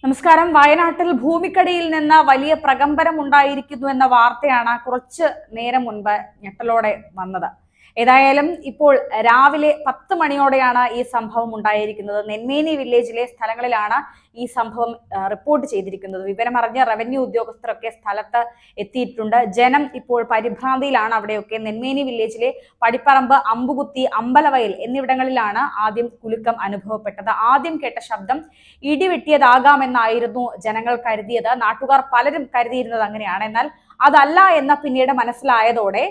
നമസ്കാരം. വയനാട്ടിൽ ഭൂമിക്കടിയിൽ നിന്ന് വലിയ പ്രകമ്പനം ഉണ്ടായിരിക്കുന്നു എന്ന വാർത്തയാണ് കുറച്ച് നേരം മുൻപ് ഞെട്ടലോടെ വന്നത്. ഏതായാലും ഇപ്പോൾ രാവിലെ 10 മണിയോടെയാണ് ഈ സംഭവം ഉണ്ടായിരിക്കുന്നത്. നെന്മേനി വില്ലേജിലെ സ്ഥലങ്ങളിലാണ് ഈ സംഭവം റിപ്പോർട്ട് ചെയ്തിരിക്കുന്നത്. വിവരമറിഞ്ഞ റവന്യൂ ഉദ്യോഗസ്ഥരൊക്കെ സ്ഥലത്ത് എത്തിയിട്ടുണ്ട്. ജനം ഇപ്പോൾ പരിഭ്രാന്തിയിലാണ്. അവിടെയൊക്കെ നെന്മേനി വില്ലേജിലെ പടിപ്പറമ്പ്, അമ്പുകുത്തി, അമ്പലവയൽ എന്നിവിടങ്ങളിലാണ് ആദ്യം കുലുക്കം അനുഭവപ്പെട്ടത്. ആദ്യം കേട്ട ശബ്ദം ഇടിവെട്ടിയതാകാമെന്നായിരുന്നു ജനങ്ങൾ കരുതിയത്. നാട്ടുകാർ പലരും കരുതിയിരുന്നത് അങ്ങനെയാണ്. എന്നാൽ അതല്ല എന്ന് പിന്നീട് മനസ്സിലായതോടെ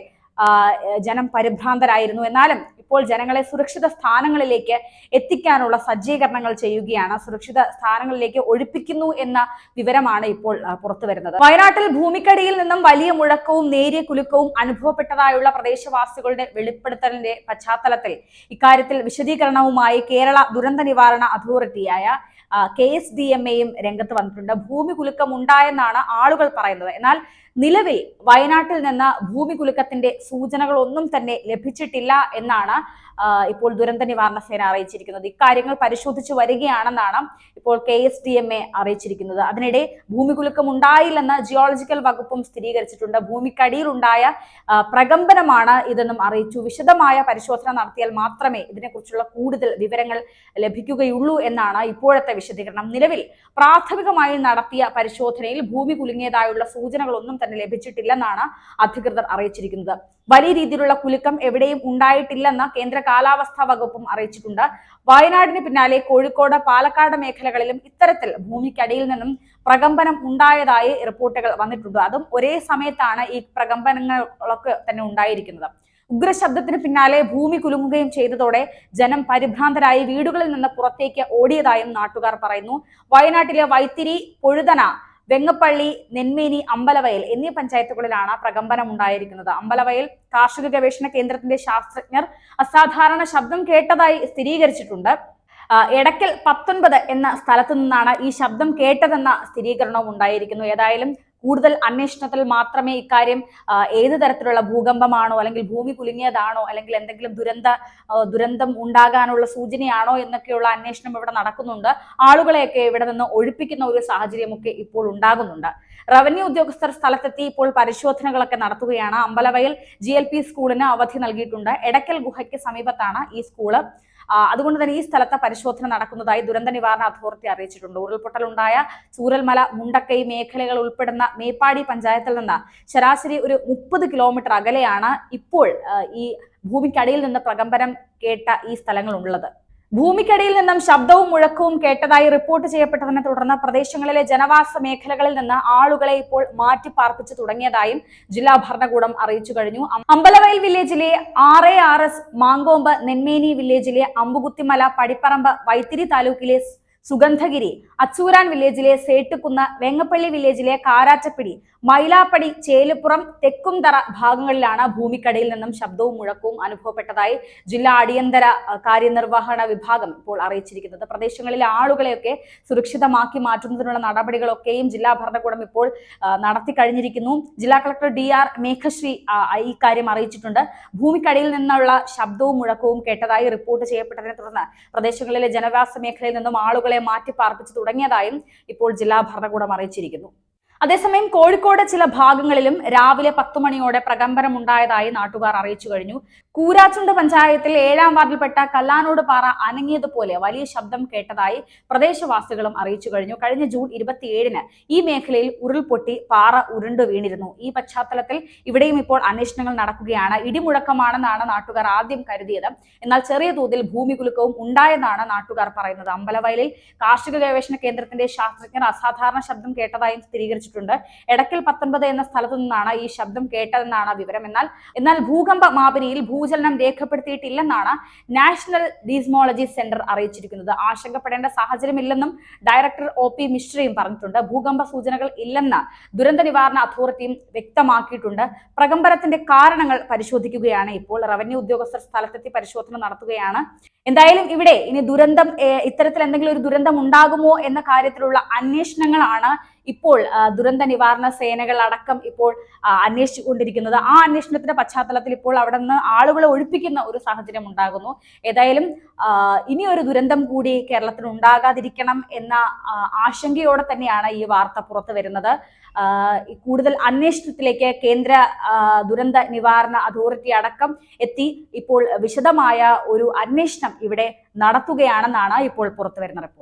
ജനം പരിഭ്രാന്തരായിരുന്നു. എന്നാലും ഇപ്പോൾ ജനങ്ങളെ സുരക്ഷിത സ്ഥാനങ്ങളിലേക്ക് എത്തിക്കാനുള്ള സജ്ജീകരണങ്ങൾ ചെയ്യുകയാണ്. സുരക്ഷിത സ്ഥാനങ്ങളിലേക്ക് ഒഴിപ്പിക്കുന്നു എന്ന വിവരമാണ് ഇപ്പോൾ പുറത്തു വരുന്നത്. വയനാട്ടിൽ ഭൂമിക്കടിയിൽ നിന്നും വലിയ മുഴക്കവും നേരിയ കുലുക്കവും അനുഭവപ്പെട്ടതായുള്ള പ്രദേശവാസികളുടെ വെളിപ്പെടുത്തലിന്റെ പശ്ചാത്തലത്തിൽ ഇക്കാര്യത്തിൽ വിശദീകരണവുമായി കേരള ദുരന്ത നിവാരണ അതോറിറ്റിയായ KSDMAയും രംഗത്ത് വന്നിട്ടുണ്ട്. ഭൂമി കുലുക്കം ഉണ്ടായെന്നാണ് ആളുകൾ പറയുന്നത്. എന്നാൽ നിലവിൽ വയനാട്ടിൽ നിന്ന് ഭൂമി കുലുക്കത്തിന്റെ സൂചനകളൊന്നും തന്നെ ലഭിച്ചിട്ടില്ല എന്നാണ് ഇപ്പോൾ ദുരന്ത നിവാരണ സേന അറിയിച്ചിരിക്കുന്നത്. ഇക്കാര്യങ്ങൾ പരിശോധിച്ചു വരികയാണെന്നാണ് ഇപ്പോൾ KSDMA അറിയിച്ചിരിക്കുന്നത്. അതിനിടെ ഭൂമി കുലുക്കം ഉണ്ടായില്ലെന്ന് ജിയോളജിക്കൽ വകുപ്പും സ്ഥിരീകരിച്ചിട്ടുണ്ട്. ഭൂമിക്കടിയിൽ ഉണ്ടായ പ്രകമ്പനമാണ് ഇതെന്നും അറിയിച്ചു. വിശദമായ പരിശോധന നടത്തിയാൽ മാത്രമേ ഇതിനെക്കുറിച്ചുള്ള കൂടുതൽ വിവരങ്ങൾ ലഭിക്കുകയുള്ളൂ എന്നാണ് ഇപ്പോഴത്തെ വിശദീകരണം. നിലവിൽ പ്രാഥമികമായി നടത്തിയ പരിശോധനയിൽ ഭൂമി കുലുങ്ങിയതായുള്ള സൂചനകളൊന്നും തന്നെ ലഭിച്ചിട്ടില്ലെന്നാണ് അധികൃതർ അറിയിച്ചിരിക്കുന്നത്. വലിയ രീതിയിലുള്ള കുലുക്കം എവിടെയും ഉണ്ടായിട്ടില്ലെന്ന് കേന്ദ്ര കാലാവസ്ഥാ വകുപ്പും അറിയിച്ചിട്ടുണ്ട്. വയനാടിന് പിന്നാലെ കോഴിക്കോട്, പാലക്കാട് മേഖലകളിലും ഇത്തരത്തിൽ ഭൂമിക്കടിയിൽ നിന്നും പ്രകമ്പനം ഉണ്ടായതായി റിപ്പോർട്ടുകൾ വന്നിട്ടുണ്ട്. അതും ഒരേ സമയത്താണ് ഈ പ്രകമ്പനങ്ങളൊക്കെ തന്നെ ഉണ്ടായിരിക്കുന്നത്. ഉഗ്രശബ്ദത്തിന് പിന്നാലെ ഭൂമി കുലുങ്ങുകയും ചെയ്തതോടെ ജനം പരിഭ്രാന്തരായി വീടുകളിൽ നിന്ന് പുറത്തേക്ക് ഓടിയതായും നാട്ടുകാർ പറയുന്നു. വയനാട്ടിലെ വൈത്തിരി, പൊഴുതന, വെങ്ങപ്പള്ളി, നെന്മേനി, അമ്പലവയൽ എന്നീ പഞ്ചായത്തുകളിലാണ് പ്രകമ്പനം ഉണ്ടായിരിക്കുന്നത്. അമ്പലവയൽ കാർഷിക ഗവേഷണ കേന്ദ്രത്തിന്റെ ശാസ്ത്രജ്ഞർ അസാധാരണ ശബ്ദം കേട്ടതായി സ്ഥിരീകരിച്ചിട്ടുണ്ട്. എടക്കൽ 19 എന്ന സ്ഥലത്തു നിന്നാണ് ഈ ശബ്ദം കേട്ടതെന്ന സ്ഥിരീകരണവും ഉണ്ടായിരിക്കുന്നു. ഏതായാലും കൂടുതൽ അന്വേഷണത്തിൽ മാത്രമേ ഇക്കാര്യം ഏത് തരത്തിലുള്ള ഭൂകമ്പമാണോ അല്ലെങ്കിൽ ഭൂമി കുലുങ്ങിയതാണോ അല്ലെങ്കിൽ എന്തെങ്കിലും ദുരന്തം ഉണ്ടാകാനുള്ള സൂചനയാണോ എന്നൊക്കെയുള്ള അന്വേഷണം ഇവിടെ നടക്കുന്നുണ്ട്. ആളുകളെയൊക്കെ ഇവിടെ നിന്ന് ഒഴിപ്പിക്കുന്ന ഒരു സാഹചര്യമൊക്കെ ഇപ്പോൾ ഉണ്ടാകുന്നുണ്ട്. റവന്യൂ ഉദ്യോഗസ്ഥർ സ്ഥലത്തെത്തി ഇപ്പോൾ പരിശോധനകളൊക്കെ നടത്തുകയാണ്. അമ്പലവയൽ GLP സ്കൂളിന് അവധി നൽകിയിട്ടുണ്ട്. എടക്കൽ ഗുഹയ്ക്ക് സമീപത്താണ് ഈ സ്കൂള്. അതുകൊണ്ട് തന്നെ ഈ സ്ഥലത്ത് പരിശോധന നടക്കുന്നതായി ദുരന്ത നിവാരണ അതോറിറ്റി അറിയിച്ചിട്ടുണ്ട്. ഉരുൾപൊട്ടലുണ്ടായ ചൂരൽമല, മുണ്ടക്കൈ മേഖലകൾ ഉൾപ്പെടുന്ന മേപ്പാടി പഞ്ചായത്തിൽ നിന്ന് ശരാശരി ഒരു 30 കിലോമീറ്റർ അകലെയാണ് ഇപ്പോൾ ഈ ഭൂമിക്കടിയിൽ നിന്ന് പ്രകമ്പനം കേട്ട ഈ സ്ഥലങ്ങൾ ഉള്ളത്. ഭൂമിക്കടിയിൽ നിന്നും ശബ്ദവും മുഴക്കവും കേട്ടതായി റിപ്പോർട്ട് ചെയ്യപ്പെട്ടതിനെ തുടർന്ന് പ്രദേശങ്ങളിലെ ജനവാസ മേഖലകളിൽ നിന്ന് ആളുകളെ ഇപ്പോൾ മാറ്റിപ്പാർപ്പിച്ചു തുടങ്ങിയതായും ജില്ലാ ഭരണകൂടം അറിയിച്ചു കഴിഞ്ഞു. അമ്പലവയൽ വില്ലേജിലെ RARS, മാങ്കോമ്പ്, നെന്മേനി വില്ലേജിലെ അമ്പുകുത്തിമല, പടിപ്പറമ്പ്, വൈത്തിരി താലൂക്കിലെ സുഗന്ധഗിരി, അച്ചൂരാൻ വില്ലേജിലെ സേട്ടുകുന്ന്, വെങ്ങപ്പള്ളി വില്ലേജിലെ കാരാറ്റപ്പിടി, മൈലാപ്പടി, ചേലുപ്പുറം, തെക്കുംതറ ഭാഗങ്ങളിലാണ് ഭൂമിക്കടിയിൽ നിന്നും ശബ്ദവും മുഴക്കവും അനുഭവപ്പെട്ടതായി ജില്ലാ അടിയന്തര കാര്യനിർവഹണ വിഭാഗം ഇപ്പോൾ അറിയിച്ചിരിക്കുന്നത്. പ്രദേശങ്ങളിലെ ആളുകളെയൊക്കെ സുരക്ഷിതമാക്കി മാറ്റുന്നതിനുള്ള നടപടികളൊക്കെയും ജില്ലാ ഭരണകൂടം ഇപ്പോൾ നടത്തി കഴിഞ്ഞിരിക്കുന്നു. ജില്ലാ കളക്ടർ DR മേഘശ്രീ ഈ കാര്യം അറിയിച്ചിട്ടുണ്ട്. ഭൂമിക്കടിയിൽ നിന്നുള്ള ശബ്ദവും മുഴക്കവും കേട്ടതായി റിപ്പോർട്ട് ചെയ്യപ്പെട്ടതിനെ തുടർന്ന് പ്രദേശങ്ങളിലെ ജനവാസ മേഖലയിൽ നിന്നും ആളുകളെ മാറ്റി പാർപ്പിച്ചു തുടങ്ങിയതായും ഇപ്പോൾ ജില്ലാ ഭരണകൂടം അറിയിച്ചിരിക്കുന്നു. അതേസമയം കോഴിക്കോട് ചില ഭാഗങ്ങളിലും രാവിലെ 10 മണിയോടെ പ്രകമ്പനം ഉണ്ടായതായി നാട്ടുകാർ അറിയിച്ചു കഴിഞ്ഞു. കൂരാച്ചുണ്ട് പഞ്ചായത്തിൽ 7-ാം വാർഡിൽപ്പെട്ട കല്ലാനോട് പാറ അനങ്ങിയതുപോലെ വലിയ ശബ്ദം കേട്ടതായി പ്രദേശവാസികളും അറിയിച്ചു കഴിഞ്ഞു. കഴിഞ്ഞ ജൂൺ 27-ന് ഈ മേഖലയിൽ ഉരുൾപൊട്ടി പാറ ഉരുണ്ടു വീണിരുന്നു. ഈ പശ്ചാത്തലത്തിൽ ഇവിടെയും ഇപ്പോൾ അന്വേഷണങ്ങൾ നടക്കുകയാണ്. ഇടിമുഴക്കമാണെന്നാണ് നാട്ടുകാർ ആദ്യം കരുതിയത്. എന്നാൽ ചെറിയ തോതിൽ ഭൂമി കുലുക്കവും ഉണ്ടായെന്നാണ് നാട്ടുകാർ പറയുന്നത്. അമ്പലവയലിൽ കാർഷിക ഗവേഷണ കേന്ദ്രത്തിന്റെ ശാസ്ത്രജ്ഞർ അസാധാരണ ശബ്ദം കേട്ടതായും സ്ഥിരീകരിച്ചു. എടക്കൽ 19 എന്ന സ്ഥലത്തു നിന്നാണ് ഈ ശബ്ദം കേട്ടതെന്നാണ് വിവരം. എന്നാൽ ഭൂകമ്പ മാപിനിയിൽ ഭൂചലനം രേഖപ്പെടുത്തിയിട്ടില്ലെന്നാണ് നാഷണൽ സീസ്മോളജി സെന്റർ അറിയിച്ചിരിക്കുന്നത്. ആശങ്കപ്പെടേണ്ട സാഹചര്യമില്ലെന്നും ഡയറക്ടർ OP മിശ്രയും പറഞ്ഞിട്ടുണ്ട്. ഭൂകമ്പ സൂചനകൾ ഇല്ലെന്ന് ദുരന്ത നിവാരണ അതോറിറ്റിയും വ്യക്തമാക്കിയിട്ടുണ്ട്. പ്രകമ്പനത്തിന്റെ കാരണങ്ങൾ പരിശോധിക്കുകയാണ് ഇപ്പോൾ. റവന്യൂ ഉദ്യോഗസ്ഥർ സ്ഥലത്തെത്തി പരിശോധന നടത്തുകയാണ്. എന്തായാലും ഇവിടെ ഇനി ദുരന്തം ഇത്തരത്തിൽ എന്തെങ്കിലും ഒരു ദുരന്തം ഉണ്ടാകുമോ എന്ന കാര്യത്തിലുള്ള അന്വേഷണങ്ങളാണ് ഇപ്പോൾ ദുരന്ത നിവാരണ സേനകൾ അടക്കം ഇപ്പോൾ അന്വേഷിച്ചു കൊണ്ടിരിക്കുന്നത്. ആ അന്വേഷണത്തിന്റെ പശ്ചാത്തലത്തിൽ ഇപ്പോൾ അവിടെ നിന്ന് ആളുകളെ ഒഴിപ്പിക്കുന്ന ഒരു സാഹചര്യം ഉണ്ടാകുന്നു. ഏതായാലും ഇനി ഒരു ദുരന്തം കൂടി കേരളത്തിൽ ഉണ്ടാകാതിരിക്കണം എന്ന ആശങ്കയോടെ തന്നെയാണ് ഈ വാർത്ത പുറത്തു വരുന്നത്. കൂടുതൽ അന്വേഷണത്തിലേക്ക് കേന്ദ്ര ദുരന്ത നിവാരണ അതോറിറ്റി അടക്കം എത്തി ഇപ്പോൾ വിശദമായ ഒരു അന്വേഷണം ഇവിടെ നടത്തുകയാണെന്നാണ് ഇപ്പോൾ പുറത്തു വരുന്ന റിപ്പോർട്ട്.